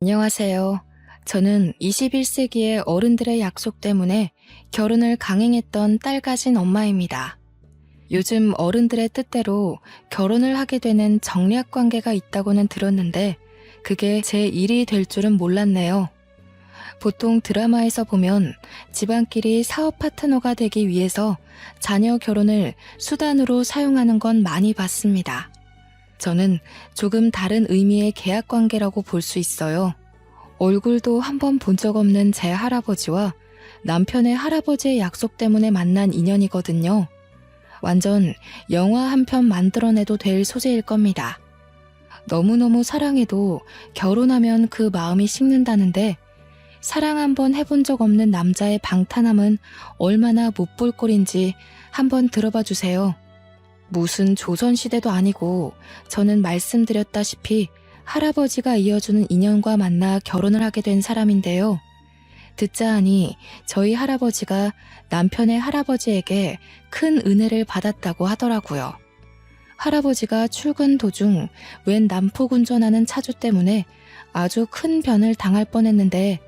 안녕하세요. 저는 21세기의 어른들의 약속 때문에 결혼을 강행했던 딸 가진 엄마입니다. 요즘 어른들의 뜻대로 결혼을 하게 되는 정략 관계가 있다고는 들었는데 그게 제 일이 될 줄은 몰랐네요. 보통 드라마에서 보면 집안끼리 사업 파트너가 되기 위해서 자녀 결혼을 수단으로 사용하는 건 많이 봤습니다. 저는 조금 다른 의미의 계약 관계라고 볼 수 있어요. 얼굴도 한 번 본 적 없는 제 할아버지와 남편의 할아버지의 약속 때문에 만난 인연이거든요. 완전 영화 한 편 만들어내도 될 소재일 겁니다. 너무너무 사랑해도 결혼하면 그 마음이 식는다는데 사랑 한 번 해본 적 없는 남자의 방탄함은 얼마나 못 볼 꼴인지 한번 들어봐 주세요. 무슨 조선시대도 아니고 저는 말씀드렸다시피 할아버지가 이어주는 인연과 만나 결혼을 하게 된 사람인데요. 듣자 하니 저희 할아버지가 남편의 할아버지에게 큰 은혜를 받았다고 하더라고요. 할아버지가 출근 도중 웬 난폭 운전하는 차주 때문에 아주 큰 변을 당할 뻔했는데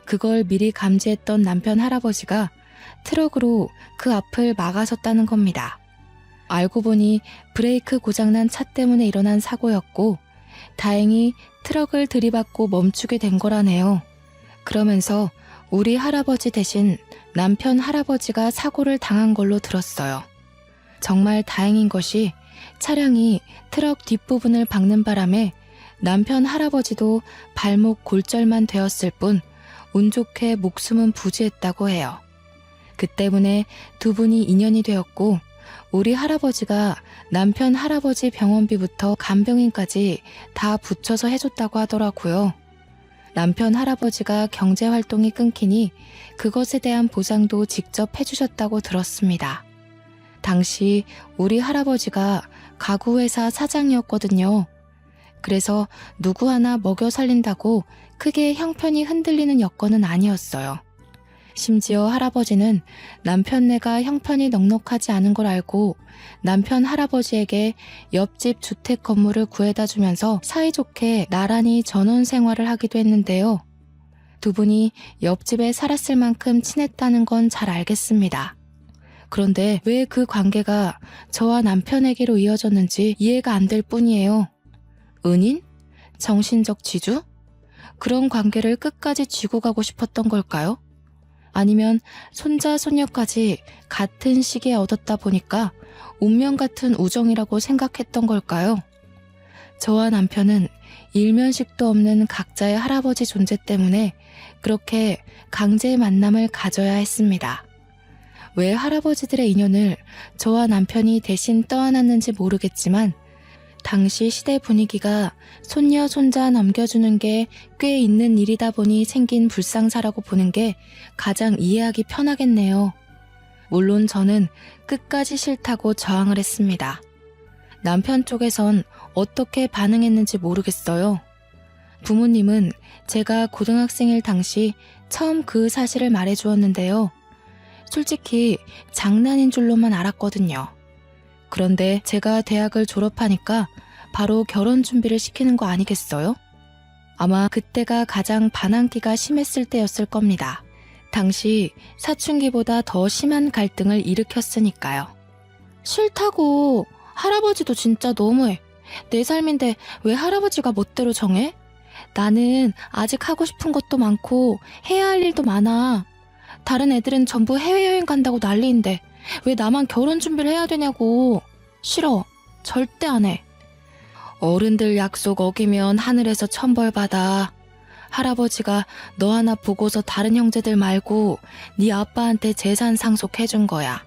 그걸 미리 감지했던 남편 할아버지가 트럭으로 그 앞을 막아섰다는 겁니다. 알고 보니 브레이크 고장난 차 때문에 일어난 사고였고 다행히 트럭을 들이받고 멈추게 된 거라네요. 그러면서 우리 할아버지 대신 남편 할아버지가 사고를 당한 걸로 들었어요. 정말 다행인 것이 차량이 트럭 뒷부분을 박는 바람에 남편 할아버지도 발목 골절만 되었을 뿐 운 좋게 목숨은 부지했다고 해요. 그 때문에 두 분이 인연이 되었고 우리 할아버지가 남편 할아버지 병원비부터 간병인까지 다 붙여서 해줬다고 하더라고요. 남편 할아버지가 경제활동이 끊기니 그것에 대한 보상도 직접 해주셨다고 들었습니다. 당시 우리 할아버지가 가구회사 사장이었거든요. 그래서 누구 하나 먹여 살린다고 크게 형편이 흔들리는 여건은 아니었어요. 심지어 할아버지는 남편네가 형편이 넉넉하지 않은 걸 알고 남편 할아버지에게 옆집 주택 건물을 구해다 주면서 사이좋게 나란히 전원 생활을 하기도 했는데요. 두 분이 옆집에 살았을 만큼 친했다는 건 잘 알겠습니다. 그런데 왜 그 관계가 저와 남편에게로 이어졌는지 이해가 안 될 뿐이에요. 은인? 정신적 지주? 그런 관계를 끝까지 쥐고 가고 싶었던 걸까요? 아니면 손자 손녀까지 같은 시기에 얻었다 보니까 운명 같은 우정이라고 생각했던 걸까요? 저와 남편은 일면식도 없는 각자의 할아버지 존재 때문에 그렇게 강제의 만남을 가져야 했습니다. 왜 할아버지들의 인연을 저와 남편이 대신 떠안았는지 모르겠지만 당시 시대 분위기가 손녀 손자 넘겨주는 게 꽤 있는 일이다 보니 생긴 불상사라고 보는 게 가장 이해하기 편하겠네요. 물론 저는 끝까지 싫다고 저항을 했습니다. 남편 쪽에선 어떻게 반응했는지 모르겠어요. 부모님은 제가 고등학생일 당시 처음 그 사실을 말해주었는데요. 솔직히 장난인 줄로만 알았거든요. 그런데 제가 대학을 졸업하니까 바로 결혼 준비를 시키는 거 아니겠어요? 아마 그때가 가장 반항기가 심했을 때였을 겁니다. 당시 사춘기보다 더 심한 갈등을 일으켰으니까요. 싫다고. 할아버지도 진짜 너무해. 내 삶인데 왜 할아버지가 멋대로 정해? 나는 아직 하고 싶은 것도 많고 해야 할 일도 많아. 다른 애들은 전부 해외여행 간다고 난리인데 왜 나만 결혼 준비를 해야 되냐고. 싫어. 절대 안 해. 어른들 약속 어기면 하늘에서 천벌 받아. 할아버지가 너 하나 보고서 다른 형제들 말고 네 아빠한테 재산 상속해준 거야.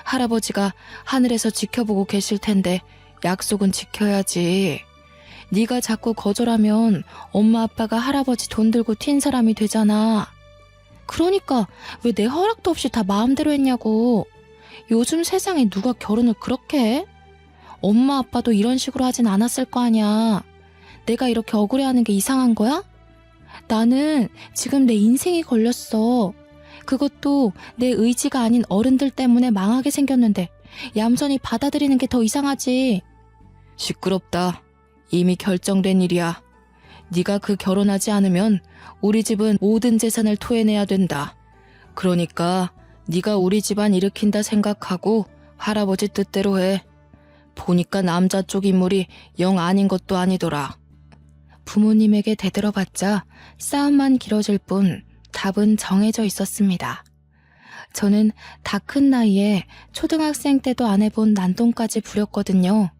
할아버지가 하늘에서 지켜보고 계실 텐데 약속은 지켜야지. 네가 자꾸 거절하면 엄마 아빠가 할아버지 돈 들고 튄 사람이 되잖아. 그러니까 왜 내 허락도 없이 다 마음대로 했냐고. 요즘 세상에 누가 결혼을 그렇게 해? 엄마 아빠도 이런 식으로 하진 않았을 거 아니야. 내가 이렇게 억울해하는 게 이상한 거야? 나는 지금 내 인생이 걸렸어. 그것도 내 의지가 아닌 어른들 때문에 망하게 생겼는데 얌전히 받아들이는 게 더 이상하지. 시끄럽다. 이미 결정된 일이야. 네가 그 결혼하지 않으면 우리 집은 모든 재산을 토해내야 된다. 그러니까 네가 우리 집안 일으킨다 생각하고 할아버지 뜻대로 해. 보니까 남자 쪽 인물이 영 아닌 것도 아니더라. 부모님에게 대들어봤자 싸움만 길어질 뿐 답은 정해져 있었습니다. 저는 다 큰 나이에 초등학생 때도 안 해본 난동까지 부렸거든요.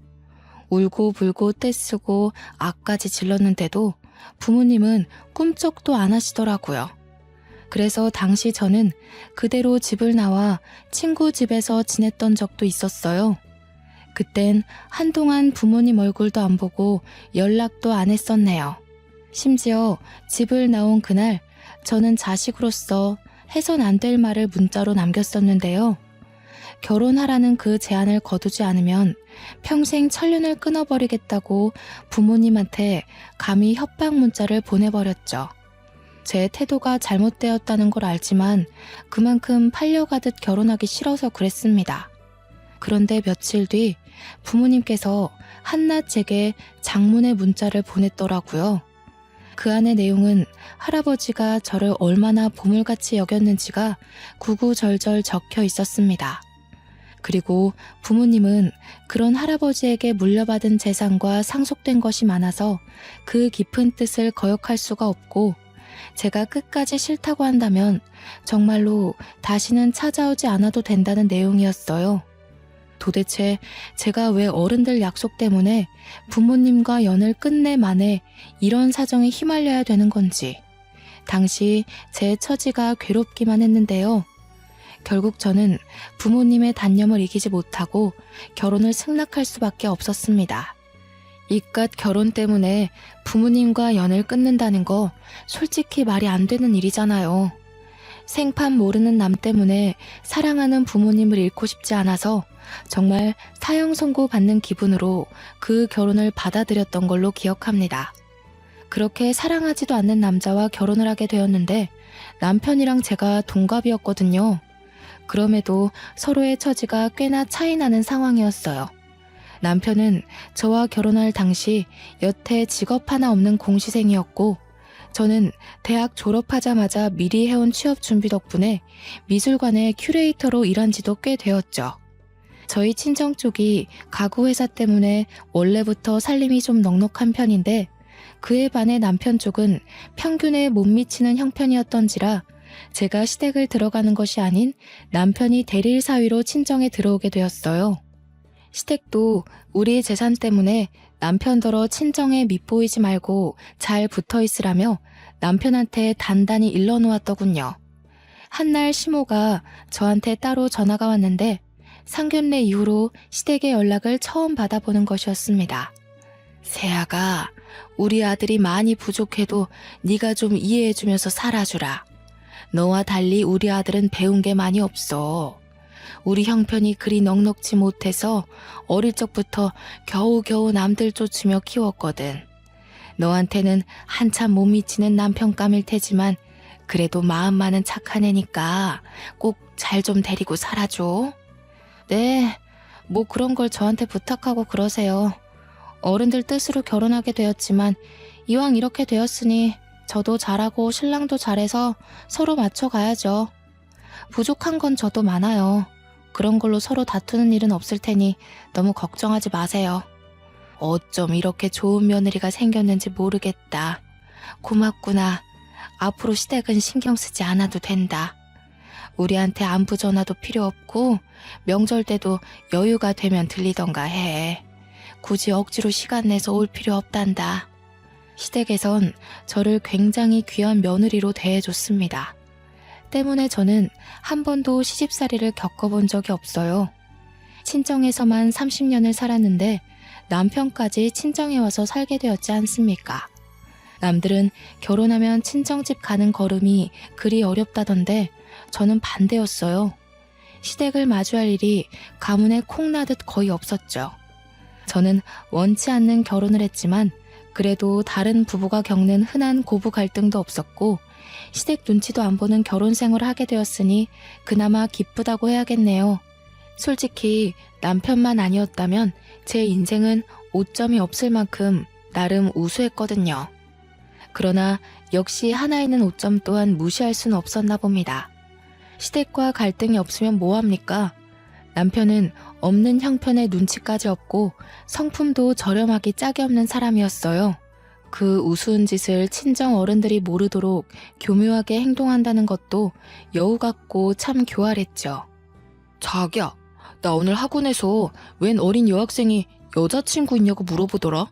울고 불고 떼쓰고 악까지 질렀는데도 부모님은 꿈쩍도 안 하시더라고요. 그래서 당시 저는 그대로 집을 나와 친구 집에서 지냈던 적도 있었어요. 그땐 한동안 부모님 얼굴도 안 보고 연락도 안 했었네요. 심지어 집을 나온 그날 저는 자식으로서 해선 안 될 말을 문자로 남겼었는데요. 결혼하라는 그 제안을 거두지 않으면 평생 천륜을 끊어버리겠다고 부모님한테 감히 협박 문자를 보내버렸죠. 제 태도가 잘못되었다는 걸 알지만 그만큼 팔려가듯 결혼하기 싫어서 그랬습니다. 그런데 며칠 뒤 부모님께서 한낱 제게 장문의 문자를 보냈더라고요. 그 안의 내용은 할아버지가 저를 얼마나 보물같이 여겼는지가 구구절절 적혀 있었습니다. 그리고 부모님은 그런 할아버지에게 물려받은 재산과 상속된 것이 많아서 그 깊은 뜻을 거역할 수가 없고 제가 끝까지 싫다고 한다면 정말로 다시는 찾아오지 않아도 된다는 내용이었어요. 도대체 제가 왜 어른들 약속 때문에 부모님과 연을 끝내 만에 이런 사정에 휘말려야 되는 건지 당시 제 처지가 괴롭기만 했는데요. 결국 저는 부모님의 단념을 이기지 못하고 결혼을 승낙할 수밖에 없었습니다. 이깟 결혼 때문에 부모님과 연을 끊는다는 거 솔직히 말이 안 되는 일이잖아요. 생판 모르는 남 때문에 사랑하는 부모님을 잃고 싶지 않아서 정말 사형 선고 받는 기분으로 그 결혼을 받아들였던 걸로 기억합니다. 그렇게 사랑하지도 않는 남자와 결혼을 하게 되었는데 남편이랑 제가 동갑이었거든요. 그럼에도 서로의 처지가 꽤나 차이 나는 상황이었어요. 남편은 저와 결혼할 당시 여태 직업 하나 없는 공시생이었고 저는 대학 졸업하자마자 미리 해온 취업 준비 덕분에 미술관의 큐레이터로 일한 지도 꽤 되었죠. 저희 친정 쪽이 가구 회사 때문에 원래부터 살림이 좀 넉넉한 편인데 그에 반해 남편 쪽은 평균에 못 미치는 형편이었던지라 제가 시댁을 들어가는 것이 아닌 남편이 대릴 사위로 친정에 들어오게 되었어요. 시댁도 우리 재산 때문에 남편더러 친정에 밉보이지 말고 잘 붙어있으라며 남편한테 단단히 일러놓았더군요. 한날 시모가 저한테 따로 전화가 왔는데 상견례 이후로 시댁의 연락을 처음 받아보는 것이었습니다. 세아가 우리 아들이 많이 부족해도 네가 좀 이해해주면서 살아주라. 너와 달리 우리 아들은 배운 게 많이 없어. 우리 형편이 그리 넉넉지 못해서 어릴 적부터 겨우겨우 남들 쫓으며 키웠거든. 너한테는 한참 못 미치는 남편감일 테지만 그래도 마음만은 착한 애니까 꼭 잘 좀 데리고 살아줘. 네, 뭐 그런 걸 저한테 부탁하고 그러세요. 어른들 뜻으로 결혼하게 되었지만 이왕 이렇게 되었으니 저도 잘하고 신랑도 잘해서 서로 맞춰가야죠. 부족한 건 저도 많아요. 그런 걸로 서로 다투는 일은 없을 테니 너무 걱정하지 마세요. 어쩜 이렇게 좋은 며느리가 생겼는지 모르겠다. 고맙구나. 앞으로 시댁은 신경 쓰지 않아도 된다. 우리한테 안부 전화도 필요 없고 명절 때도 여유가 되면 들리던가 해. 굳이 억지로 시간 내서 올 필요 없단다. 시댁에선 저를 굉장히 귀한 며느리로 대해줬습니다. 때문에 저는 한 번도 시집살이를 겪어본 적이 없어요. 친정에서만 30년을 살았는데 남편까지 친정에 와서 살게 되었지 않습니까? 남들은 결혼하면 친정집 가는 걸음이 그리 어렵다던데 저는 반대였어요. 시댁을 마주할 일이 가문에 콩나듯 거의 없었죠. 저는 원치 않는 결혼을 했지만 그래도 다른 부부가 겪는 흔한 고부 갈등도 없었고 시댁 눈치도 안 보는 결혼 생활을 하게 되었으니 그나마 기쁘다고 해야겠네요. 솔직히 남편만 아니었다면 제 인생은 오점이 없을 만큼 나름 우수했거든요. 그러나 역시 하나 있는 오점 또한 무시할 수는 없었나 봅니다. 시댁과 갈등이 없으면 뭐합니까? 남편은 없는 형편에 눈치까지 없고 성품도 저렴하기 짝이 없는 사람이었어요. 그 우스운 짓을 친정 어른들이 모르도록 교묘하게 행동한다는 것도 여우 같고 참 교활했죠. 자기야, 나 오늘 학원에서 웬 어린 여학생이 여자친구 있냐고 물어보더라.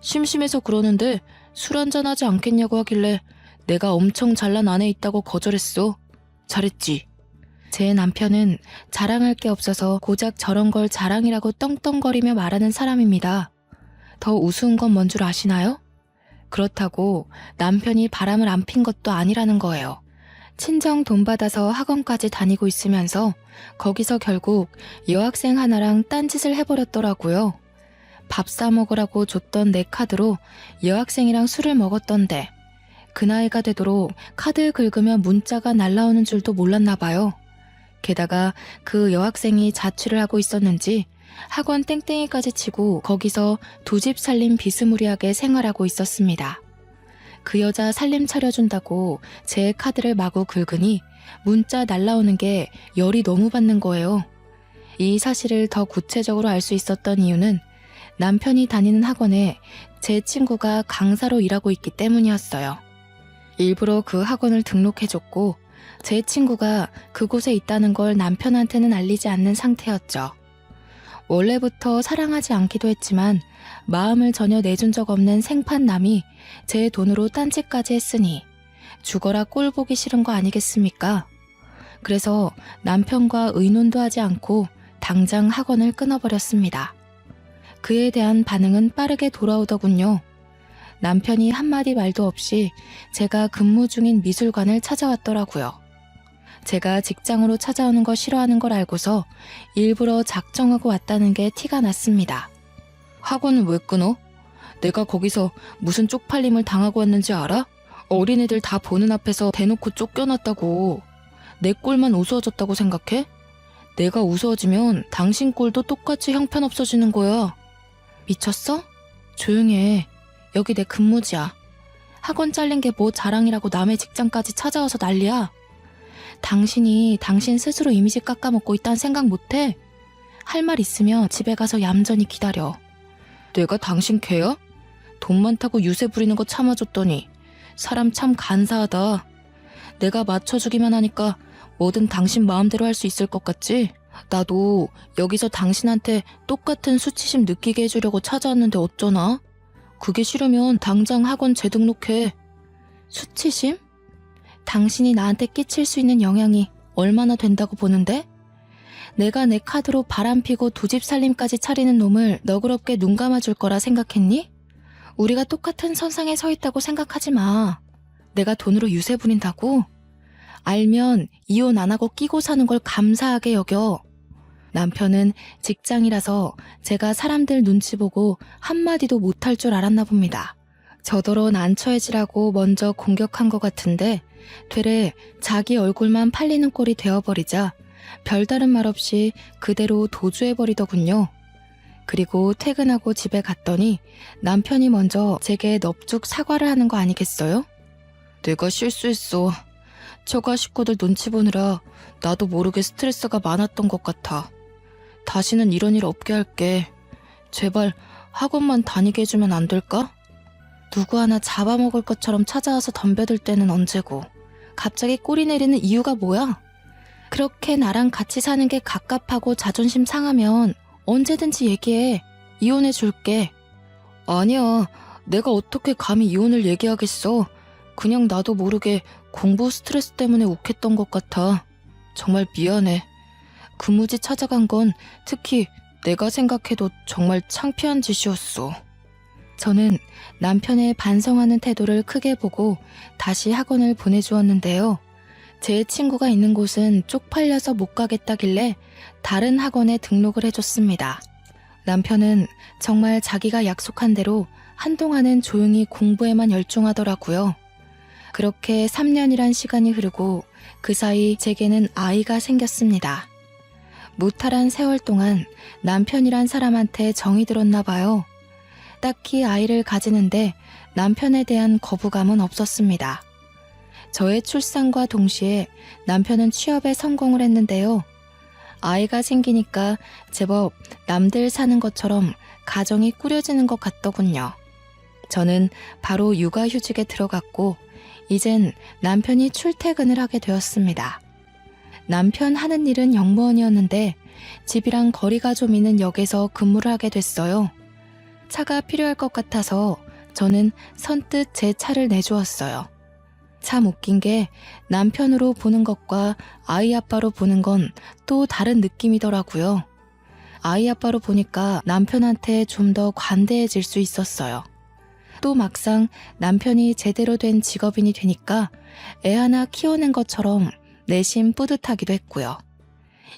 심심해서 그러는데 술 한잔하지 않겠냐고 하길래 내가 엄청 잘난 아내 있다고 거절했어. 잘했지. 제 남편은 자랑할 게 없어서 고작 저런 걸 자랑이라고 떵떵거리며 말하는 사람입니다. 더 우스운 건 뭔 줄 아시나요? 그렇다고 남편이 바람을 안 핀 것도 아니라는 거예요. 친정 돈 받아서 학원까지 다니고 있으면서 거기서 결국 여학생 하나랑 딴짓을 해버렸더라고요. 밥 사 먹으라고 줬던 내 카드로 여학생이랑 술을 먹었던데 그 나이가 되도록 카드 긁으면 문자가 날라오는 줄도 몰랐나 봐요. 게다가 그 여학생이 자취를 하고 있었는지 학원 땡땡이까지 치고 거기서 두 집 살림 비스무리하게 생활하고 있었습니다. 그 여자 살림 차려준다고 제 카드를 마구 긁으니 문자 날라오는 게 열이 너무 받는 거예요. 이 사실을 더 구체적으로 알 수 있었던 이유는 남편이 다니는 학원에 제 친구가 강사로 일하고 있기 때문이었어요. 일부러 그 학원을 등록해줬고 제 친구가 그곳에 있다는 걸 남편한테는 알리지 않는 상태였죠. 원래부터 사랑하지 않기도 했지만 마음을 전혀 내준 적 없는 생판남이 제 돈으로 딴짓까지 했으니 죽어라 꼴 보기 싫은 거 아니겠습니까? 그래서 남편과 의논도 하지 않고 당장 학원을 끊어버렸습니다. 그에 대한 반응은 빠르게 돌아오더군요. 남편이 한마디 말도 없이 제가 근무 중인 미술관을 찾아왔더라고요. 제가 직장으로 찾아오는 거 싫어하는 걸 알고서 일부러 작정하고 왔다는 게 티가 났습니다. 학원은 왜 끊어? 내가 거기서 무슨 쪽팔림을 당하고 왔는지 알아? 어린애들 다 보는 앞에서 대놓고 쫓겨났다고. 내 꼴만 우스워졌다고 생각해? 내가 우스워지면 당신 꼴도 똑같이 형편없어지는 거야. 미쳤어? 조용히 해. 여기 내 근무지야. 학원 잘린 게 뭐 자랑이라고 남의 직장까지 찾아와서 난리야. 당신이 당신 스스로 이미지 깎아먹고 있다는 생각 못해? 할 말 있으면 집에 가서 얌전히 기다려. 내가 당신 개야? 돈 많다고 유세 부리는 거 참아줬더니 사람 참 간사하다. 내가 맞춰주기만 하니까 뭐든 당신 마음대로 할 수 있을 것 같지? 나도 여기서 당신한테 똑같은 수치심 느끼게 해주려고 찾아왔는데 어쩌나? 그게 싫으면 당장 학원 재등록해. 수치심? 당신이 나한테 끼칠 수 있는 영향이 얼마나 된다고 보는데? 내가 내 카드로 바람피고 두 집 살림까지 차리는 놈을 너그럽게 눈 감아줄 거라 생각했니? 우리가 똑같은 선상에 서 있다고 생각하지 마. 내가 돈으로 유세 부린다고? 알면 이혼 안 하고 끼고 사는 걸 감사하게 여겨. 남편은 직장이라서 제가 사람들 눈치 보고 한마디도 못할 줄 알았나 봅니다. 저더러 난처해지라고 먼저 공격한 것 같은데 되레 자기 얼굴만 팔리는 꼴이 되어버리자 별다른 말 없이 그대로 도주해버리더군요. 그리고 퇴근하고 집에 갔더니 남편이 먼저 제게 넙죽 사과를 하는 거 아니겠어요? 내가 실수했어. 처가 식구들 눈치 보느라 나도 모르게 스트레스가 많았던 것 같아. 다시는 이런 일 없게 할게. 제발 학원만 다니게 해주면 안 될까? 누구 하나 잡아먹을 것처럼 찾아와서 덤벼들 때는 언제고. 갑자기 꼬리 내리는 이유가 뭐야? 그렇게 나랑 같이 사는 게 갑갑하고 자존심 상하면 언제든지 얘기해. 이혼해 줄게. 아니야. 내가 어떻게 감히 이혼을 얘기하겠어. 그냥 나도 모르게 공부 스트레스 때문에 욱했던 것 같아. 정말 미안해. 근무지 찾아간 건 특히 내가 생각해도 정말 창피한 짓이었어. 저는 남편의 반성하는 태도를 크게 보고 다시 학원을 보내주었는데요. 제 친구가 있는 곳은 쪽팔려서 못 가겠다길래 다른 학원에 등록을 해줬습니다. 남편은 정말 자기가 약속한 대로 한동안은 조용히 공부에만 열중하더라고요. 그렇게 3년이란 시간이 흐르고 그 사이 제게는 아이가 생겼습니다. 무탈한 세월 동안 남편이란 사람한테 정이 들었나 봐요. 딱히 아이를 가지는데 남편에 대한 거부감은 없었습니다. 저의 출산과 동시에 남편은 취업에 성공을 했는데요. 아이가 생기니까 제법 남들 사는 것처럼 가정이 꾸려지는 것 같더군요. 저는 바로 육아휴직에 들어갔고 이젠 남편이 출퇴근을 하게 되었습니다. 남편 하는 일은 영무원이었는데 집이랑 거리가 좀 있는 역에서 근무를 하게 됐어요. 차가 필요할 것 같아서 저는 선뜻 제 차를 내주었어요. 참 웃긴 게 남편으로 보는 것과 아이 아빠로 보는 건 또 다른 느낌이더라고요. 아이 아빠로 보니까 남편한테 좀 더 관대해질 수 있었어요. 또 막상 남편이 제대로 된 직업인이 되니까 애 하나 키워낸 것처럼 내심 뿌듯하기도 했고요.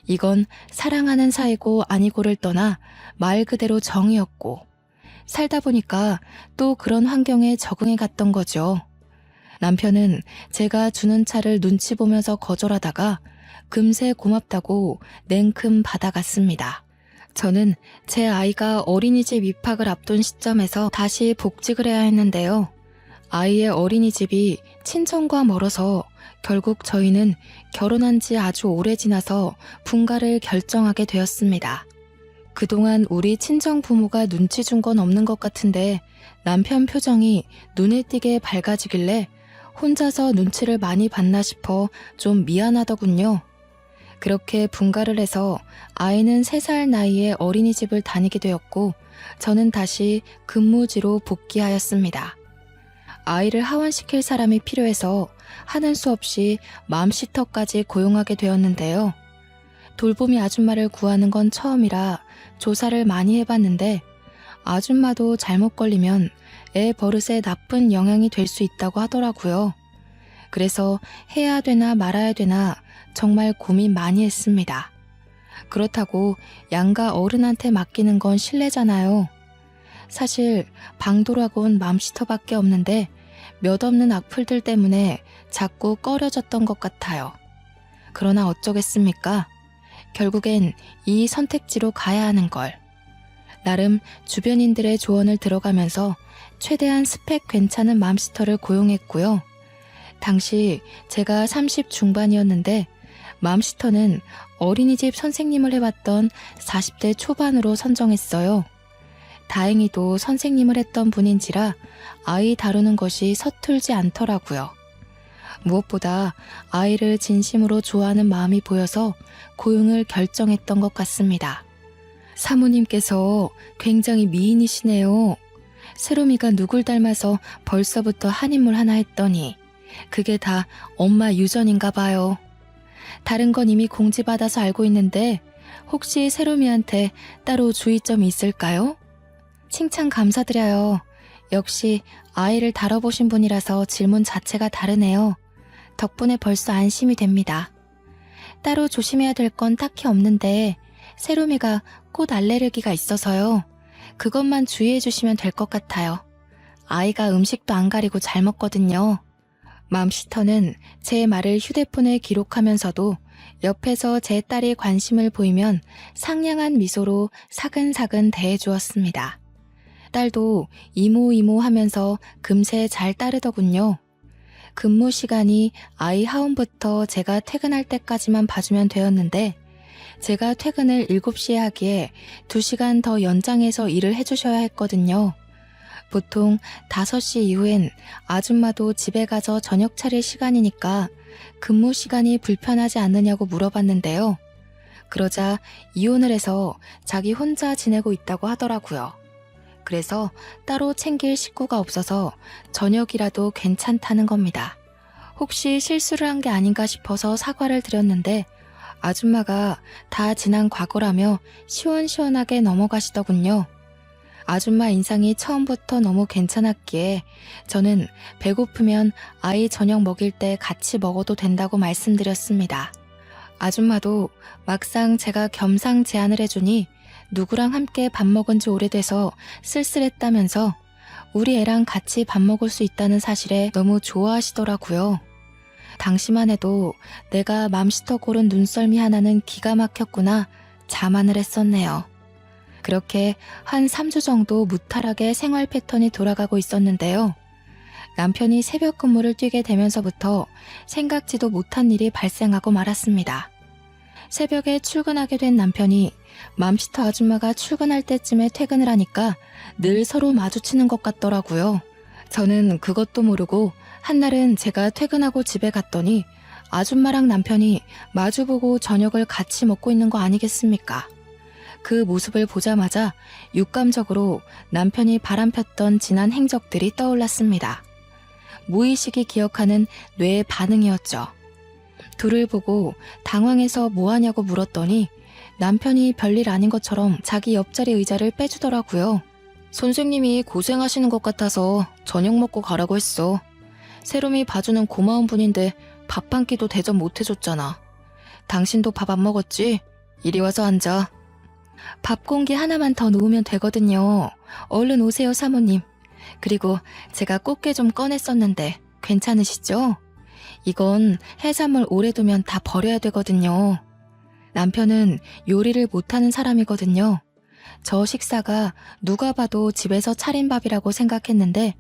이건 사랑하는 사이고 아니고를 떠나 말 그대로 정이었고 살다 보니까 또 그런 환경에 적응해 갔던 거죠. 남편은 제가 주는 차를 눈치 보면서 거절하다가 금세 고맙다고 냉큼 받아갔습니다. 저는 제 아이가 어린이집 입학을 앞둔 시점에서 다시 복직을 해야 했는데요. 아이의 어린이집이 친정과 멀어서 결국 저희는 결혼한 지 아주 오래 지나서 분가를 결정하게 되었습니다. 그동안 우리 친정 부모가 눈치 준 건 없는 것 같은데 남편 표정이 눈에 띄게 밝아지길래 혼자서 눈치를 많이 봤나 싶어 좀 미안하더군요. 그렇게 분가를 해서 아이는 3살 나이에 어린이집을 다니게 되었고 저는 다시 근무지로 복귀하였습니다. 아이를 하원시킬 사람이 필요해서 하는 수 없이 맘시터까지 고용하게 되었는데요. 돌보미 아줌마를 구하는 건 처음이라 조사를 많이 해봤는데 아줌마도 잘못 걸리면 애 버릇에 나쁜 영향이 될 수 있다고 하더라고요. 그래서 해야 되나 말아야 되나 정말 고민 많이 했습니다. 그렇다고 양가 어른한테 맡기는 건 실례잖아요. 사실 방도락은 맘시터밖에 없는데 몇 없는 악플들 때문에 자꾸 꺼려졌던 것 같아요. 그러나 어쩌겠습니까? 결국엔 이 선택지로 가야 하는 걸. 나름 주변인들의 조언을 들어가면서 최대한 스펙 괜찮은 맘시터를 고용했고요. 당시 제가 30 중반이었는데 맘시터는 어린이집 선생님을 해봤던 40대 초반으로 선정했어요. 다행히도 선생님을 했던 분인지라 아이 다루는 것이 서툴지 않더라고요. 무엇보다 아이를 진심으로 좋아하는 마음이 보여서 고용을 결정했던 것 같습니다. 사모님께서 굉장히 미인이시네요. 세롬이가 누굴 닮아서 벌써부터 한인물 하나 했더니 그게 다 엄마 유전인가 봐요. 다른 건 이미 공지받아서 알고 있는데 혹시 세롬이한테 따로 주의점이 있을까요? 칭찬 감사드려요. 역시 아이를 다뤄보신 분이라서 질문 자체가 다르네요. 덕분에 벌써 안심이 됩니다. 따로 조심해야 될 건 딱히 없는데 세롬이가 꽃 알레르기가 있어서요. 그것만 주의해 주시면 될 것 같아요. 아이가 음식도 안 가리고 잘 먹거든요. 맘시터는 제 말을 휴대폰에 기록하면서도 옆에서 제 딸이 관심을 보이면 상냥한 미소로 사근사근 대해주었습니다. 딸도 이모 하면서 금세 잘 따르더군요. 근무 시간이 아이 하원부터 제가 퇴근할 때까지만 봐주면 되었는데 제가 퇴근을 7시에 하기에 2시간 더 연장해서 일을 해주셔야 했거든요. 보통 5시 이후엔 아줌마도 집에 가서 저녁 차릴 시간이니까 근무 시간이 불편하지 않느냐고 물어봤는데요. 그러자 이혼을 해서 자기 혼자 지내고 있다고 하더라고요. 그래서 따로 챙길 식구가 없어서 저녁이라도 괜찮다는 겁니다. 혹시 실수를 한 게 아닌가 싶어서 사과를 드렸는데 아줌마가 다 지난 과거라며 시원시원하게 넘어가시더군요. 아줌마 인상이 처음부터 너무 괜찮았기에 저는 배고프면 아이 저녁 먹일 때 같이 먹어도 된다고 말씀드렸습니다. 아줌마도 막상 제가 겸상 제안을 해주니 누구랑 함께 밥 먹은 지 오래돼서 쓸쓸했다면서 우리 애랑 같이 밥 먹을 수 있다는 사실에 너무 좋아하시더라고요. 당시만 해도 내가 맘시터 고른 눈썰미 하나는 기가 막혔구나 자만을 했었네요. 그렇게 한 3주 정도 무탈하게 생활 패턴이 돌아가고 있었는데요. 남편이 새벽 근무를 뛰게 되면서부터 생각지도 못한 일이 발생하고 말았습니다. 새벽에 출근하게 된 남편이 맘시터 아줌마가 출근할 때쯤에 퇴근을 하니까 늘 서로 마주치는 것 같더라고요. 저는 그것도 모르고 한날은 제가 퇴근하고 집에 갔더니 아줌마랑 남편이 마주보고 저녁을 같이 먹고 있는 거 아니겠습니까? 그 모습을 보자마자 육감적으로 남편이 바람폈던 지난 행적들이 떠올랐습니다. 무의식이 기억하는 뇌의 반응이었죠. 둘을 보고 당황해서 뭐하냐고 물었더니 남편이 별일 아닌 것처럼 자기 옆자리 의자를 빼주더라고요. 선생님이 고생하시는 것 같아서 저녁 먹고 가라고 했어. 세롬이 봐주는 고마운 분인데 밥 한 끼도 대접 못 해줬잖아. 당신도 밥 안 먹었지? 이리 와서 앉아. 밥 공기 하나만 더 놓으면 되거든요. 얼른 오세요, 사모님. 그리고 제가 꽃게 좀 꺼냈었는데 괜찮으시죠? 이건 해산물 오래 두면 다 버려야 되거든요. 남편은 요리를 못하는 사람이거든요. 저 식사가 누가 봐도 집에서 차린 밥이라고 생각했는데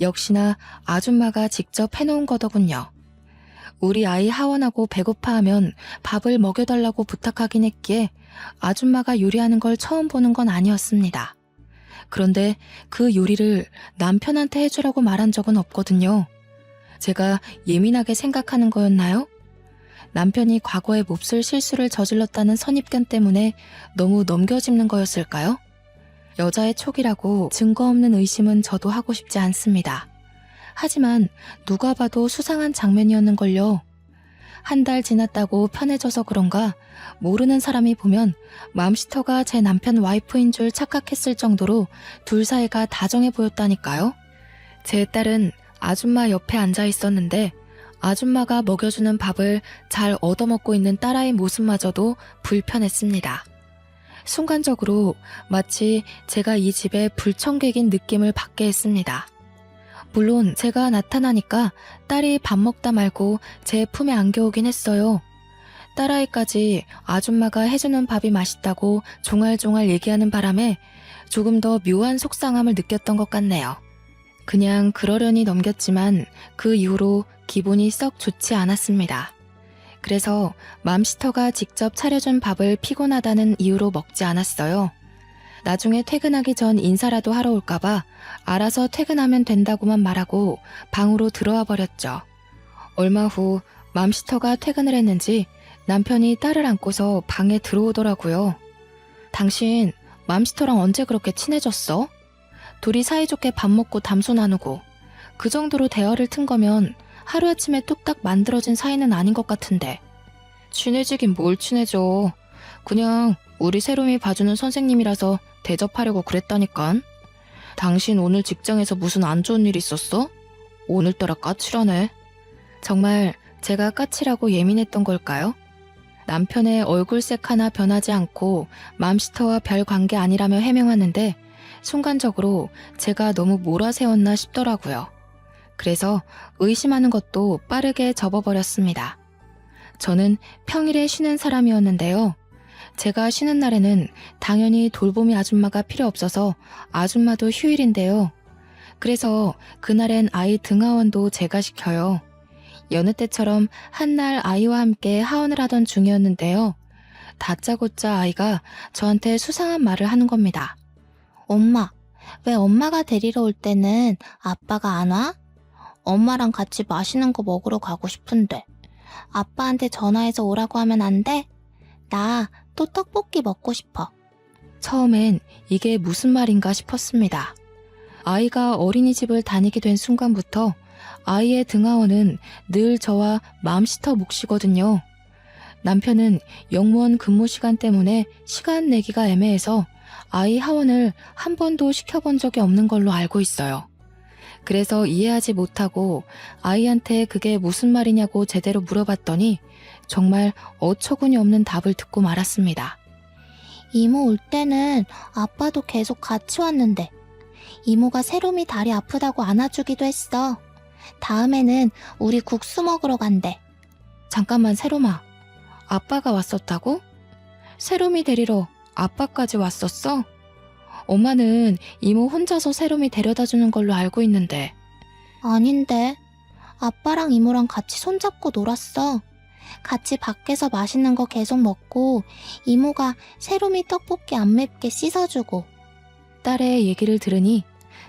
역시나 아줌마가 직접 해놓은 거더군요. 우리 아이 하원하고 배고파하면 밥을 먹여달라고 부탁하긴 했기에 아줌마가 요리하는 걸 처음 보는 건 아니었습니다. 그런데 그 요리를 남편한테 해주라고 말한 적은 없거든요. 제가 예민하게 생각하는 거였나요? 남편이 과거에 몹쓸 실수를 저질렀다는 선입견 때문에 너무 넘겨짚는 거였을까요? 여자의 촉이라고 증거 없는 의심은 저도 하고 싶지 않습니다. 하지만 누가 봐도 수상한 장면이었는걸요. 한 달 지났다고 편해져서 그런가 모르는 사람이 보면 맘시터가 제 남편 와이프인 줄 착각했을 정도로 둘 사이가 다정해 보였다니까요. 제 딸은 아줌마 옆에 앉아 있었는데 아줌마가 먹여주는 밥을 잘 얻어먹고 있는 딸아이 모습마저도 불편했습니다. 순간적으로 마치 제가 이 집의 불청객인 느낌을 받게 했습니다. 물론 제가 나타나니까 딸이 밥 먹다 말고 제 품에 안겨오긴 했어요. 딸아이까지 아줌마가 해주는 밥이 맛있다고 종알종알 얘기하는 바람에 조금 더 묘한 속상함을 느꼈던 것 같네요. 그냥 그러려니 넘겼지만 그 이후로 기분이 썩 좋지 않았습니다. 그래서 맘시터가 직접 차려준 밥을 피곤하다는 이유로 먹지 않았어요. 나중에 퇴근하기 전 인사라도 하러 올까봐 알아서 퇴근하면 된다고만 말하고 방으로 들어와 버렸죠. 얼마 후 맘시터가 퇴근을 했는지 남편이 딸을 안고서 방에 들어오더라고요. 당신 맘시터랑 언제 그렇게 친해졌어? 둘이 사이좋게 밥 먹고 담소 나누고 그 정도로 대화를 튼 거면 하루아침에 뚝딱 만들어진 사이는 아닌 것 같은데. 친해지긴 뭘 친해져. 그냥 우리 세롬이 봐주는 선생님이라서 대접하려고 그랬다니깐. 당신 오늘 직장에서 무슨 안 좋은 일 있었어? 오늘따라 까칠하네. 정말 제가 까칠하고 예민했던 걸까요? 남편의 얼굴색 하나 변하지 않고 맘시터와 별 관계 아니라며 해명하는데 순간적으로 제가 너무 몰아세웠나 싶더라고요. 그래서 의심하는 것도 빠르게 접어버렸습니다. 저는 평일에 쉬는 사람이었는데요. 제가 쉬는 날에는 당연히 돌보미 아줌마가 필요 없어서 아줌마도 휴일인데요. 그래서 그날엔 아이 등하원도 제가 시켜요. 여느 때처럼 한날 아이와 함께 하원을 하던 중이었는데요. 다짜고짜 아이가 저한테 수상한 말을 하는 겁니다. 엄마, 왜 엄마가 데리러 올 때는 아빠가 안 와? 엄마랑 같이 맛있는 거 먹으러 가고 싶은데 아빠한테 전화해서 오라고 하면 안 돼? 나 또 떡볶이 먹고 싶어. 처음엔 이게 무슨 말인가 싶었습니다. 아이가 어린이집을 다니게 된 순간부터 아이의 등하원은 늘 저와 맘시터 몫이거든요. 남편은 영무원 근무 시간 때문에 시간 내기가 애매해서 아이 하원을 한 번도 시켜본 적이 없는 걸로 알고 있어요. 그래서 이해하지 못하고 아이한테 그게 무슨 말이냐고 제대로 물어봤더니 정말 어처구니 없는 답을 듣고 말았습니다. 이모 올 때는 아빠도 계속 같이 왔는데 이모가 세롬이 다리 아프다고 안아주기도 했어. 다음에는 우리 국수 먹으러 간대. 잠깐만 세롬아, 아빠가 왔었다고? 세롬이 데리러 아빠까지 왔었어? 엄마는 이모 혼자서 세롬이 데려다 주는 걸로 알고 있는데. 아닌데. 아빠랑 이모랑 같이 손잡고 놀았어. 같이 밖에서 맛있는 거 계속 먹고 이모가 세롬이 떡볶이 안 맵게 씻어주고. 딸의 얘기를 들으니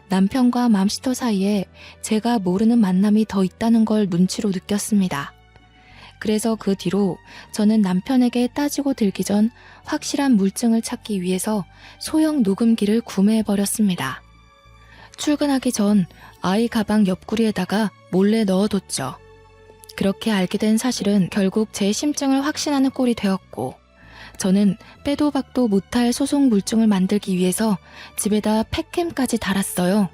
남편과 맘시터 사이에 제가 모르는 만남이 더 있다는 걸 눈치로 느꼈습니다. 그래서 그 뒤로 저는 남편에게 따지고 들기 전 확실한 물증을 찾기 위해서 소형 녹음기를 구매해버렸습니다. 출근하기 전 아이 가방 옆구리에다가 몰래 넣어뒀죠. 그렇게 알게 된 사실은 결국 제 심증을 확신하는 꼴이 되었고, 저는 빼도 박도 못할 소송 물증을 만들기 위해서 집에다 팩캠까지 달았어요.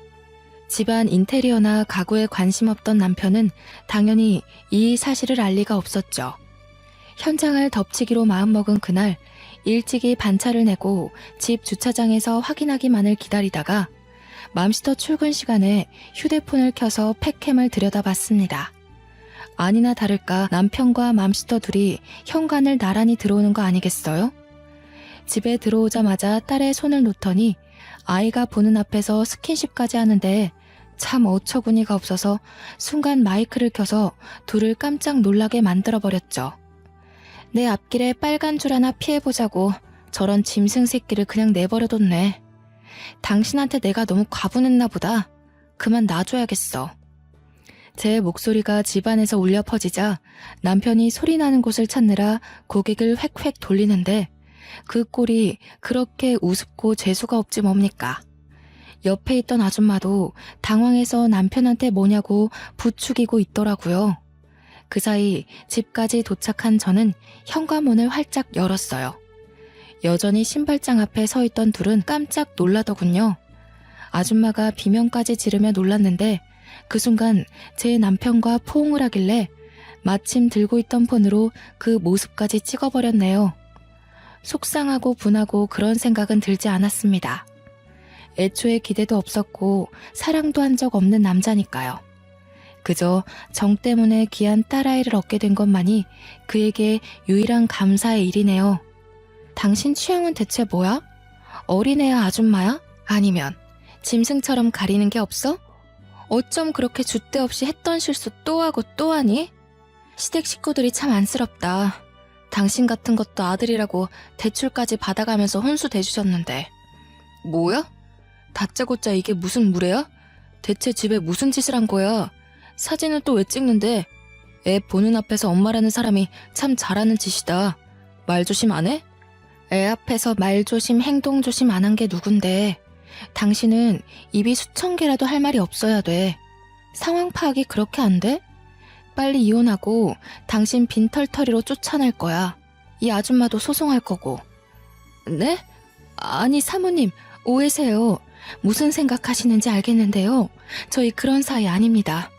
집안 인테리어나 가구에 관심 없던 남편은 당연히 이 사실을 알 리가 없었죠. 현장을 덮치기로 마음먹은 그날 일찍이 반차를 내고 집 주차장에서 확인하기만을 기다리다가 맘시터 출근 시간에 휴대폰을 켜서 팩캠을 들여다봤습니다. 아니나 다를까 남편과 맘시터 둘이 현관을 나란히 들어오는 거 아니겠어요? 집에 들어오자마자 딸의 손을 놓더니 아이가 보는 앞에서 스킨십까지 하는데 참 어처구니가 없어서 순간 마이크를 켜서 둘을 깜짝 놀라게 만들어버렸죠. 내 앞길에 빨간 줄 하나 피해보자고 저런 짐승 새끼를 그냥 내버려뒀네. 당신한테 내가 너무 과분했나 보다. 그만 놔줘야겠어. 제 목소리가 집안에서 울려 퍼지자 남편이 소리나는 곳을 찾느라 고개를 획획 돌리는데 그 꼴이 그렇게 우습고 재수가 없지 뭡니까. 옆에 있던 아줌마도 당황해서 남편한테 뭐냐고 부추기고 있더라고요. 그 사이 집까지 도착한 저는 현관문을 활짝 열었어요. 여전히 신발장 앞에 서 있던 둘은 깜짝 놀라더군요. 아줌마가 비명까지 지르며 놀랐는데 그 순간 제 남편과 포옹을 하길래 마침 들고 있던 폰으로 그 모습까지 찍어버렸네요. 속상하고 분하고 그런 생각은 들지 않았습니다. 애초에 기대도 없었고 사랑도 한 적 없는 남자니까요. 그저 정 때문에 귀한 딸아이를 얻게 된 것만이 그에게 유일한 감사의 일이네요. 당신 취향은 대체 뭐야? 어린애야 아줌마야? 아니면 짐승처럼 가리는 게 없어? 어쩜 그렇게 줏대 없이 했던 실수 또 하고 또 하니? 시댁 식구들이 참 안쓰럽다. 당신 같은 것도 아들이라고 대출까지 받아가면서 혼수 대주셨는데. 뭐야? 다짜고짜 이게 무슨 무례야? 대체 집에 무슨 짓을 한 거야? 사진을 또 왜 찍는데? 애 보는 앞에서 엄마라는 사람이 참 잘하는 짓이다. 말 조심 안 해? 애 앞에서 말 조심 행동 조심 안 한 게 누군데. 당신은 입이 수천 개라도 할 말이 없어야 돼. 상황 파악이 그렇게 안 돼? 빨리 이혼하고 당신 빈털터리로 쫓아낼 거야. 이 아줌마도 소송할 거고. 네? 아니 사모님 오해세요. 무슨 생각하시는지 알겠는데요. 저희 그런 사이 아닙니다.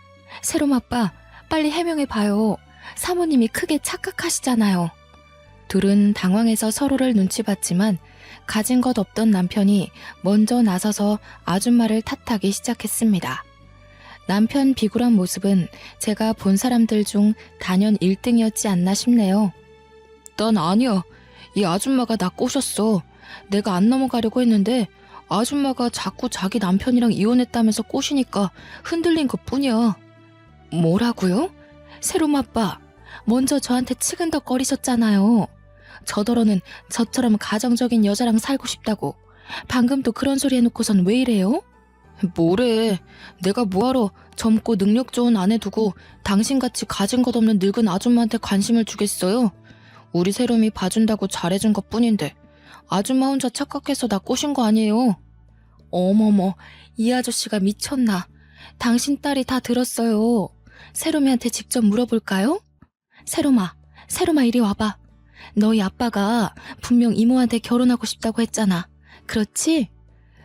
세롬 아빠 빨리 해명해봐요. 사모님이 크게 착각하시잖아요. 둘은 당황해서 서로를 눈치 봤지만 가진 것 없던 남편이 먼저 나서서 아줌마를 탓하기 시작했습니다. 남편 비굴한 모습은 제가 본 사람들 중 단연 1등이었지 않나 싶네요. 난 아니야. 이 아줌마가 나 꼬셨어. 내가 안 넘어가려고 했는데 아줌마가 자꾸 자기 남편이랑 이혼했다면서 꼬시니까 흔들린 것뿐이야. 뭐라고요? 세롬 아빠, 먼저 저한테 치근덕거리셨잖아요. 저더러는 저처럼 가정적인 여자랑 살고 싶다고. 방금 또 그런 소리 해놓고선 왜 이래요? 뭐래. 내가 뭐하러 젊고 능력 좋은 아내 두고 당신같이 가진 것 없는 늙은 아줌마한테 관심을 주겠어요? 우리 세롬이 봐준다고 잘해준 것뿐인데 아줌마 혼자 착각해서 나 꼬신 거 아니에요? 어머머, 이 아저씨가 미쳤나. 당신 딸이 다 들었어요. 세롬이한테 직접 물어볼까요? 세롬아 이리 와봐. 너희 아빠가 분명 이모한테 결혼하고 싶다고 했잖아. 그렇지?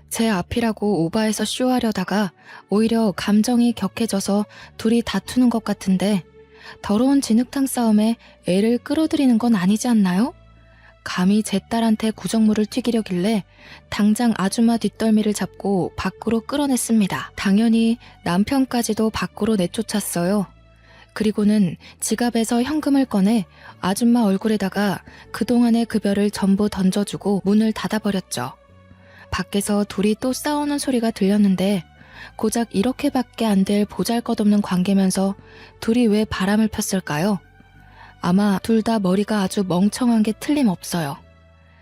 제 앞이라고 오바해서 쇼하려다가 오히려 감정이 격해져서 둘이 다투는 것 같은데 더러운 진흙탕 싸움에 애를 끌어들이는 건 아니지 않나요? 감히 제 딸한테 구정물을 튀기려길래 당장 아줌마 뒷덜미를 잡고 밖으로 끌어냈습니다. 당연히 남편까지도 밖으로 내쫓았어요. 그리고는 지갑에서 현금을 꺼내 아줌마 얼굴에다가 그동안의 급여를 전부 던져주고 문을 닫아버렸죠. 밖에서 둘이 또 싸우는 소리가 들렸는데 고작 이렇게밖에 안 될 보잘것없는 관계면서 둘이 왜 바람을 폈을까요? 아마 둘 다 머리가 아주 멍청한 게 틀림없어요.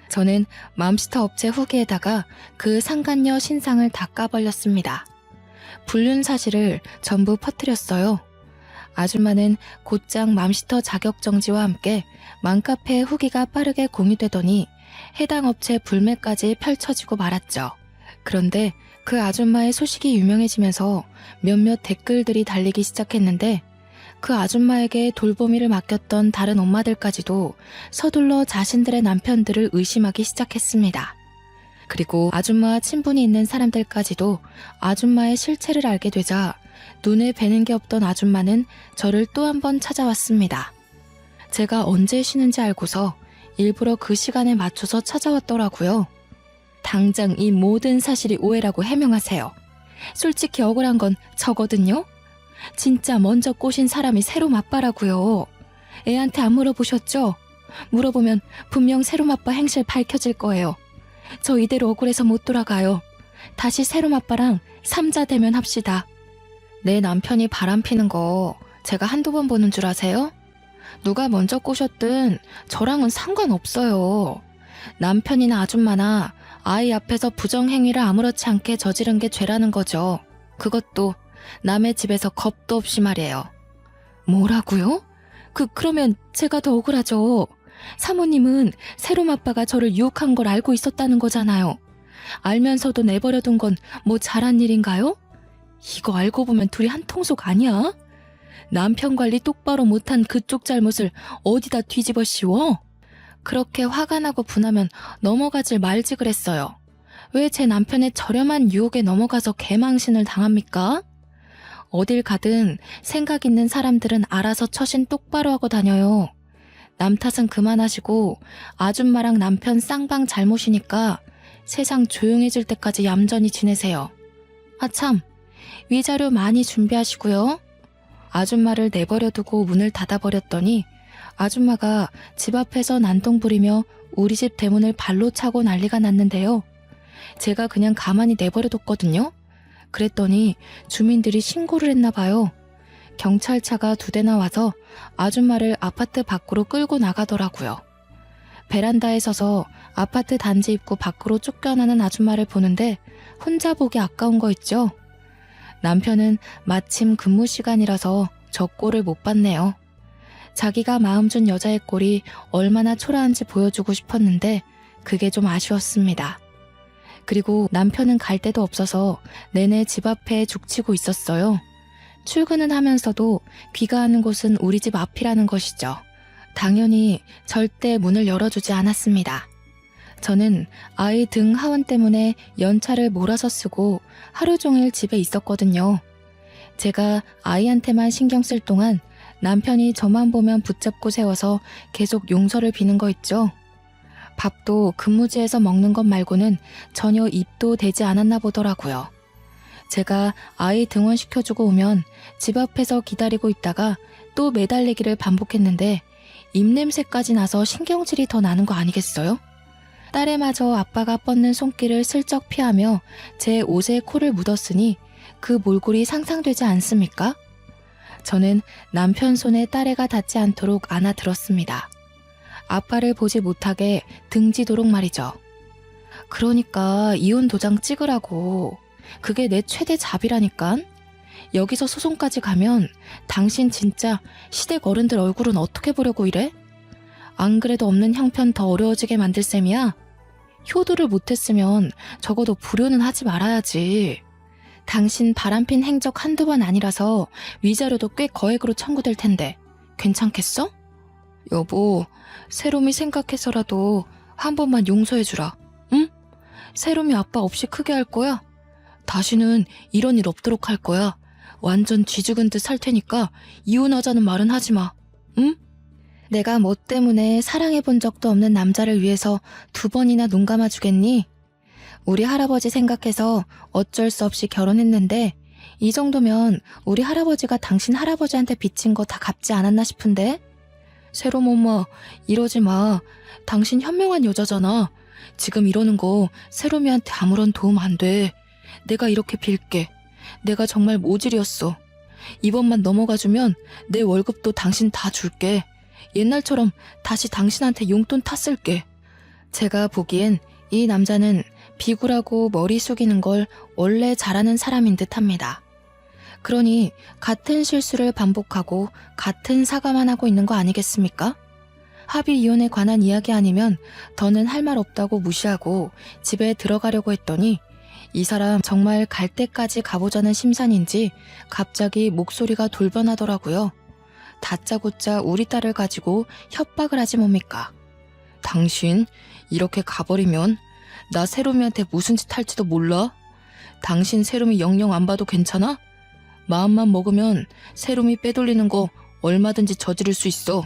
저는 맘스터 업체 후기에다가 그 상간녀 신상을 다 까발렸습니다. 불륜 사실을 전부 퍼뜨렸어요. 아줌마는 곧장 맘스터 자격정지와 함께 맘카페의 후기가 빠르게 공유되더니 해당 업체 불매까지 펼쳐지고 말았죠. 그런데 그 아줌마의 소식이 유명해지면서 몇몇 댓글들이 달리기 시작했는데 그 아줌마에게 돌보미를 맡겼던 다른 엄마들까지도 서둘러 자신들의 남편들을 의심하기 시작했습니다. 그리고 아줌마와 친분이 있는 사람들까지도 아줌마의 실체를 알게 되자 눈에 뵈는 게 없던 아줌마는 저를 또 한 번 찾아왔습니다. 제가 언제 쉬는지 알고서 일부러 그 시간에 맞춰서 찾아왔더라고요. 당장 이 모든 사실이 오해라고 해명하세요. 솔직히 억울한 건 저거든요. 진짜 먼저 꼬신 사람이 새롬 아빠라고요. 애한테 안 물어보셨죠? 물어보면 분명 새롬 아빠 행실 밝혀질 거예요. 저 이대로 억울해서 못 돌아가요. 다시 새롬 아빠랑 삼자 대면 합시다. 내 남편이 바람피는 거 제가 한두 번 보는 줄 아세요? 누가 먼저 꼬셨든 저랑은 상관없어요. 남편이나 아줌마나 아이 앞에서 부정행위를 아무렇지 않게 저지른 게 죄라는 거죠. 그것도 남의 집에서 겁도 없이 말이에요. 뭐라고요? 그러면 제가 더 억울하죠. 사모님은 새롬 아빠가 저를 유혹한 걸 알고 있었다는 거잖아요. 알면서도 내버려둔 건 뭐 잘한 일인가요? 이거 알고 보면 둘이 한 통속 아니야? 남편 관리 똑바로 못한 그쪽 잘못을 어디다 뒤집어 씌워? 그렇게 화가 나고 분하면 넘어가질 말지 그랬어요. 왜 제 남편의 저렴한 유혹에 넘어가서 개망신을 당합니까? 어딜 가든 생각 있는 사람들은 알아서 처신 똑바로 하고 다녀요. 남 탓은 그만하시고 아줌마랑 남편 쌍방 잘못이니까 세상 조용해질 때까지 얌전히 지내세요. 아 참, 위자료 많이 준비하시고요. 아줌마를 내버려두고 문을 닫아버렸더니 아줌마가 집 앞에서 난동 부리며 우리 집 대문을 발로 차고 난리가 났는데요. 제가 그냥 가만히 내버려뒀거든요. 그랬더니 주민들이 신고를 했나 봐요. 경찰차가 2대나 와서 아줌마를 아파트 밖으로 끌고 나가더라고요. 베란다에 서서 아파트 단지 입구 밖으로 쫓겨나는 아줌마를 보는데 혼자 보기 아까운 거 있죠? 남편은 마침 근무 시간이라서 저 꼴을 못 봤네요. 자기가 마음 준 여자의 꼴이 얼마나 초라한지 보여주고 싶었는데 그게 좀 아쉬웠습니다. 그리고 남편은 갈 데도 없어서 내내 집 앞에 죽치고 있었어요. 출근은 하면서도 귀가하는 곳은 우리 집 앞이라는 것이죠. 당연히 절대 문을 열어주지 않았습니다. 저는 아이 등 하원 때문에 연차를 몰아서 쓰고 하루 종일 집에 있었거든요. 제가 아이한테만 신경 쓸 동안 남편이 저만 보면 붙잡고 세워서 계속 용서를 비는 거 있죠. 밥도 근무지에서 먹는 것 말고는 전혀 입도 대지 않았나 보더라고요. 제가 아이 등원시켜주고 오면 집 앞에서 기다리고 있다가 또 매달리기를 반복했는데 입냄새까지 나서 신경질이 더 나는 거 아니겠어요? 딸애마저 아빠가 뻗는 손길을 슬쩍 피하며 제 옷에 코를 묻었으니 그 몰골이 상상되지 않습니까? 저는 남편 손에 딸애가 닿지 않도록 안아들었습니다. 아빠를 보지 못하게 등지도록 말이죠. 그러니까 이혼 도장 찍으라고. 그게 내 최대 잡이라니깐. 여기서 소송까지 가면 당신 진짜 시댁 어른들 얼굴은 어떻게 보려고 이래? 안 그래도 없는 형편 더 어려워지게 만들 셈이야? 효도를 못했으면 적어도 불효는 하지 말아야지. 당신 바람핀 행적 한두 번 아니라서 위자료도 꽤 거액으로 청구될 텐데 괜찮겠어? 여보, 새롬이 생각해서라도 한 번만 용서해주라. 응? 새롬이 아빠 없이 크게 할 거야? 다시는 이런 일 없도록 할 거야. 완전 쥐죽은 듯 살 테니까 이혼하자는 말은 하지 마. 응? 내가 뭐 때문에 사랑해본 적도 없는 남자를 위해서 2번이나 눈 감아주겠니? 우리 할아버지 생각해서 어쩔 수 없이 결혼했는데 이 정도면 우리 할아버지가 당신 할아버지한테 빚진 거 다 갚지 않았나 싶은데? 새롬 엄마, 이러지 마. 당신 현명한 여자잖아. 지금 이러는 거 세롬이한테 아무런 도움 안 돼. 내가 이렇게 빌게. 내가 정말 모질이었어. 이번만 넘어가주면 내 월급도 당신 다 줄게. 옛날처럼 다시 당신한테 용돈 탔을게. 제가 보기엔 이 남자는 비굴하고 머리 숙이는 걸 원래 잘하는 사람인 듯합니다. 그러니 같은 실수를 반복하고 같은 사과만 하고 있는 거 아니겠습니까? 합의 이혼에 관한 이야기 아니면 더는 할 말 없다고 무시하고 집에 들어가려고 했더니 이 사람 정말 갈 때까지 가보자는 심산인지 갑자기 목소리가 돌변하더라고요. 다짜고짜 우리 딸을 가지고 협박을 하지 뭡니까? 당신 이렇게 가버리면 나 세롬이한테 무슨 짓 할지도 몰라? 당신 세롬이 영영 안 봐도 괜찮아? 마음만 먹으면 세롬이 빼돌리는 거 얼마든지 저지를 수 있어.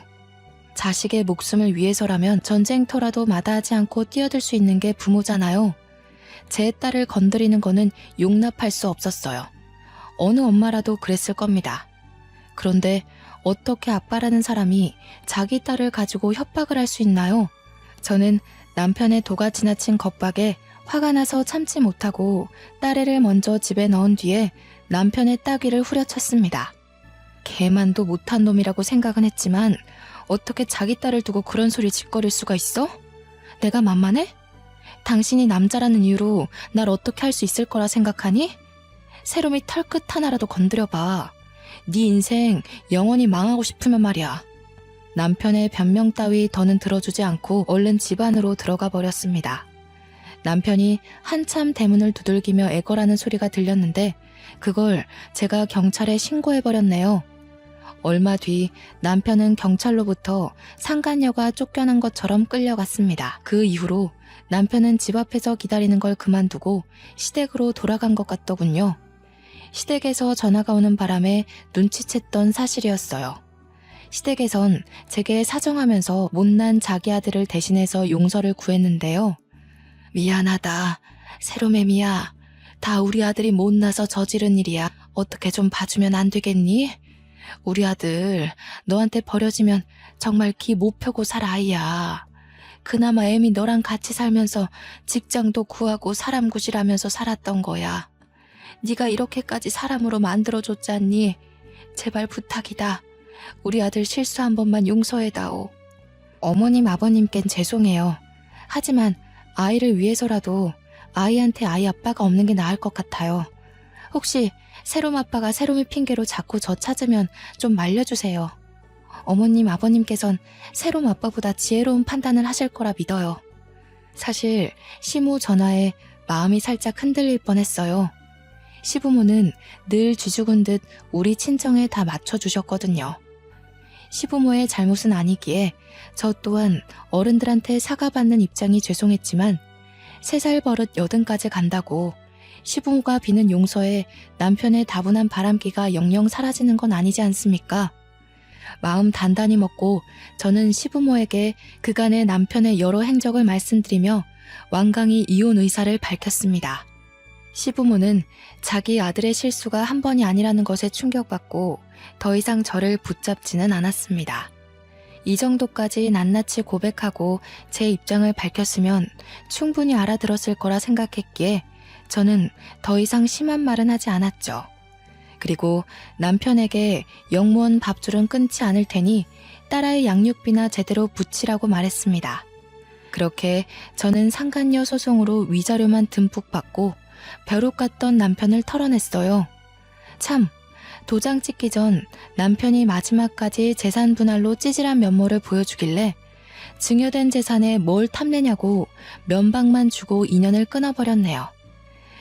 자식의 목숨을 위해서라면 전쟁터라도 마다하지 않고 뛰어들 수 있는 게 부모잖아요. 제 딸을 건드리는 거는 용납할 수 없었어요. 어느 엄마라도 그랬을 겁니다. 그런데 어떻게 아빠라는 사람이 자기 딸을 가지고 협박을 할 수 있나요? 저는 남편의 도가 지나친 겁박에 화가 나서 참지 못하고 딸애를 먼저 집에 넣은 뒤에 남편의 따귀를 후려쳤습니다. 개만도 못한 놈이라고 생각은 했지만 어떻게 자기 딸을 두고 그런 소리 짓거릴 수가 있어? 내가 만만해? 당신이 남자라는 이유로 날 어떻게 할 수 있을 거라 생각하니? 세롬이 털끝 하나라도 건드려봐. 네 인생 영원히 망하고 싶으면 말이야. 남편의 변명 따위 더는 들어주지 않고 얼른 집 안으로 들어가 버렸습니다. 남편이 한참 대문을 두들기며 애걸하는 소리가 들렸는데 그걸 제가 경찰에 신고해버렸네요. 얼마 뒤 남편은 경찰로부터 상간녀가 쫓겨난 것처럼 끌려갔습니다. 그 이후로 남편은 집 앞에서 기다리는 걸 그만두고 시댁으로 돌아간 것 같더군요. 시댁에서 전화가 오는 바람에 눈치챘던 사실이었어요. 시댁에선 제게 사정하면서 못난 자기 아들을 대신해서 용서를 구했는데요. 미안하다. 세롬애미야. 다 우리 아들이 못나서 저지른 일이야. 어떻게 좀 봐주면 안 되겠니? 우리 아들 너한테 버려지면 정말 기 못 펴고 살 아이야. 그나마 애미 너랑 같이 살면서 직장도 구하고 사람 구실하면서 살았던 거야. 네가 이렇게까지 사람으로 만들어줬잖니. 제발 부탁이다. 우리 아들 실수 한 번만 용서해다오. 어머님 아버님께는 죄송해요. 하지만 아이를 위해서라도 아이한테 아이 아빠가 없는 게 나을 것 같아요. 혹시 세롬 아빠가 세롬이 핑계로 자꾸 저 찾으면 좀 말려주세요. 어머님 아버님께선 세롬 아빠보다 지혜로운 판단을 하실 거라 믿어요. 사실 시모 전화에 마음이 살짝 흔들릴 뻔했어요. 시부모는 늘 쥐죽은 듯 우리 친정에 다 맞춰주셨거든요. 시부모의 잘못은 아니기에 저 또한 어른들한테 사과받는 입장이 죄송했지만 3살 버릇 80까지 간다고 시부모가 비는 용서에 남편의 다분한 바람기가 영영 사라지는 건 아니지 않습니까? 마음 단단히 먹고 저는 시부모에게 그간의 남편의 여러 행적을 말씀드리며 완강히 이혼 의사를 밝혔습니다. 시부모는 자기 아들의 실수가 한 번이 아니라는 것에 충격받고 더 이상 저를 붙잡지는 않았습니다. 이 정도까지 낱낱이 고백하고 제 입장을 밝혔으면 충분히 알아들었을 거라 생각했기에 저는 더 이상 심한 말은 하지 않았죠. 그리고 남편에게 영무원 밥줄은 끊지 않을 테니 딸아이 양육비나 제대로 붙이라고 말했습니다. 그렇게 저는 상간녀 소송으로 위자료만 듬뿍 받고 벼룩 같던 남편을 털어냈어요. 참, 도장 찍기 전 남편이 마지막까지 재산 분할로 찌질한 면모를 보여주길래 증여된 재산에 뭘 탐내냐고 면박만 주고 인연을 끊어버렸네요.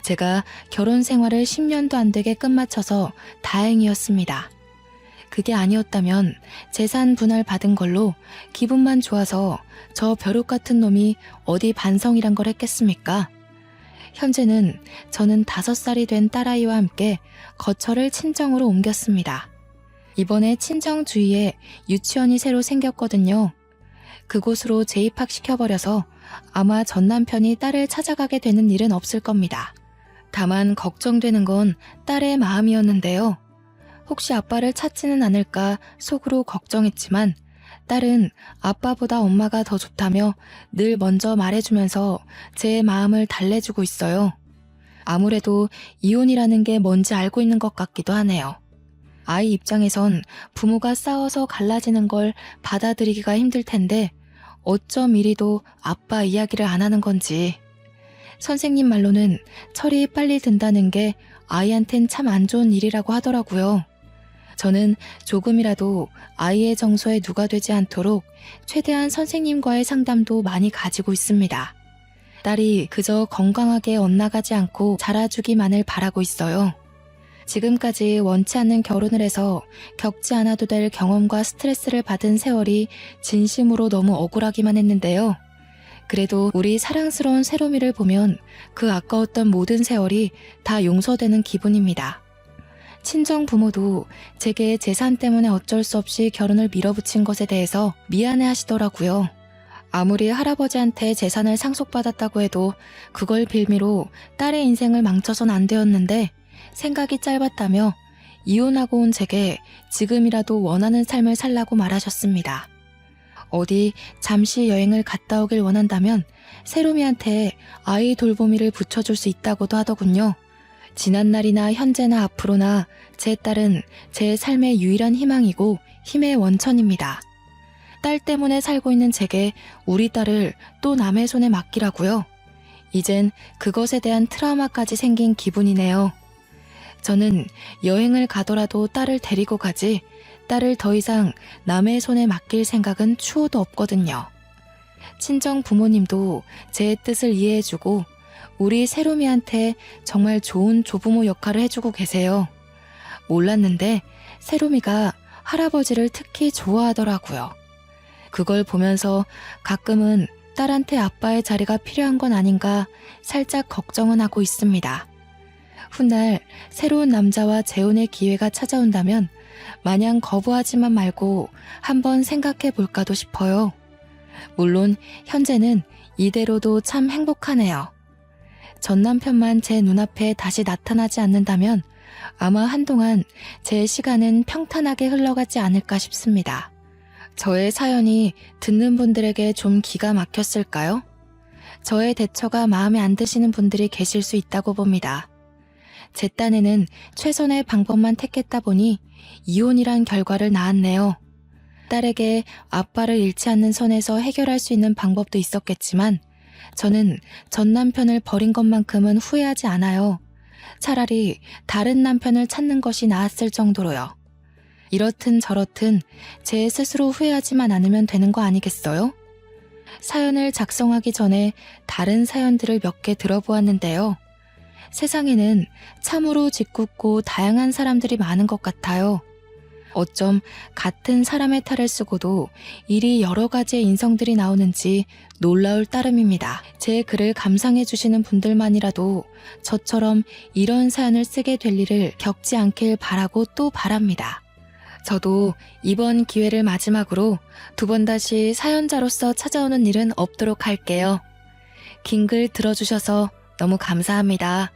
제가 결혼 생활을 10년도 안 되게 끝마쳐서 다행이었습니다. 그게 아니었다면 재산 분할 받은 걸로 기분만 좋아서 저 벼룩 같은 놈이 어디 반성이란 걸 했겠습니까? 현재는 저는 5살이 된 딸아이와 함께 거처를 친정으로 옮겼습니다. 이번에 친정 주위에 유치원이 새로 생겼거든요. 그곳으로 재입학시켜버려서 아마 전 남편이 딸을 찾아가게 되는 일은 없을 겁니다. 다만 걱정되는 건 딸의 마음이었는데요. 혹시 아빠를 찾지는 않을까 속으로 걱정했지만 딸은 아빠보다 엄마가 더 좋다며 늘 먼저 말해주면서 제 마음을 달래주고 있어요. 아무래도 이혼이라는 게 뭔지 알고 있는 것 같기도 하네요. 아이 입장에선 부모가 싸워서 갈라지는 걸 받아들이기가 힘들 텐데 어쩜 이리도 아빠 이야기를 안 하는 건지. 선생님 말로는 철이 빨리 든다는 게 아이한텐 참 안 좋은 일이라고 하더라고요. 저는 조금이라도 아이의 정서에 누가 되지 않도록 최대한 선생님과의 상담도 많이 가지고 있습니다. 딸이 그저 건강하게 엇나가지 않고 자라주기만을 바라고 있어요. 지금까지 원치 않는 결혼을 해서 겪지 않아도 될 경험과 스트레스를 받은 세월이 진심으로 너무 억울하기만 했는데요. 그래도 우리 사랑스러운 세롬이를 보면 그 아까웠던 모든 세월이 다 용서되는 기분입니다. 친정 부모도 제게 재산 때문에 어쩔 수 없이 결혼을 밀어붙인 것에 대해서 미안해 하시더라고요. 아무리 할아버지한테 재산을 상속받았다고 해도 그걸 빌미로 딸의 인생을 망쳐선 안 되었는데 생각이 짧았다며 이혼하고 온 제게 지금이라도 원하는 삶을 살라고 말하셨습니다. 어디 잠시 여행을 갔다 오길 원한다면 세롬이한테 아이 돌보미를 붙여줄 수 있다고도 하더군요. 지난날이나 현재나 앞으로나 제 딸은 제 삶의 유일한 희망이고 힘의 원천입니다. 딸 때문에 살고 있는 제게 우리 딸을 또 남의 손에 맡기라고요. 이젠 그것에 대한 트라우마까지 생긴 기분이네요. 저는 여행을 가더라도 딸을 데리고 가지 딸을 더 이상 남의 손에 맡길 생각은 추호도 없거든요. 친정 부모님도 제 뜻을 이해해주고 우리 세롬이한테 정말 좋은 조부모 역할을 해주고 계세요. 몰랐는데 세롬이가 할아버지를 특히 좋아하더라고요. 그걸 보면서 가끔은 딸한테 아빠의 자리가 필요한 건 아닌가 살짝 걱정은 하고 있습니다. 훗날 새로운 남자와 재혼의 기회가 찾아온다면 마냥 거부하지만 말고 한번 생각해 볼까도 싶어요. 물론 현재는 이대로도 참 행복하네요. 전 남편만 제 눈앞에 다시 나타나지 않는다면 아마 한동안 제 시간은 평탄하게 흘러가지 않을까 싶습니다. 저의 사연이 듣는 분들에게 좀 기가 막혔을까요? 저의 대처가 마음에 안 드시는 분들이 계실 수 있다고 봅니다. 제 딴에는 최선의 방법만 택했다 보니 이혼이란 결과를 낳았네요. 딸에게 아빠를 잃지 않는 선에서 해결할 수 있는 방법도 있었겠지만 저는 전 남편을 버린 것만큼은 후회하지 않아요. 차라리 다른 남편을 찾는 것이 나았을 정도로요. 이렇든 저렇든 제 스스로 후회하지만 않으면 되는 거 아니겠어요? 사연을 작성하기 전에 다른 사연들을 몇 개 들어보았는데요. 세상에는 참으로 짓궂고 다양한 사람들이 많은 것 같아요. 어쩜 같은 사람의 탈을 쓰고도 이리 여러 가지의 인성들이 나오는지 놀라울 따름입니다. 제 글을 감상해 주시는 분들만이라도 저처럼 이런 사연을 쓰게 될 일을 겪지 않길 바라고 또 바랍니다. 저도 이번 기회를 마지막으로 두 번 다시 사연자로서 찾아오는 일은 없도록 할게요. 긴 글 들어주셔서 너무 감사합니다.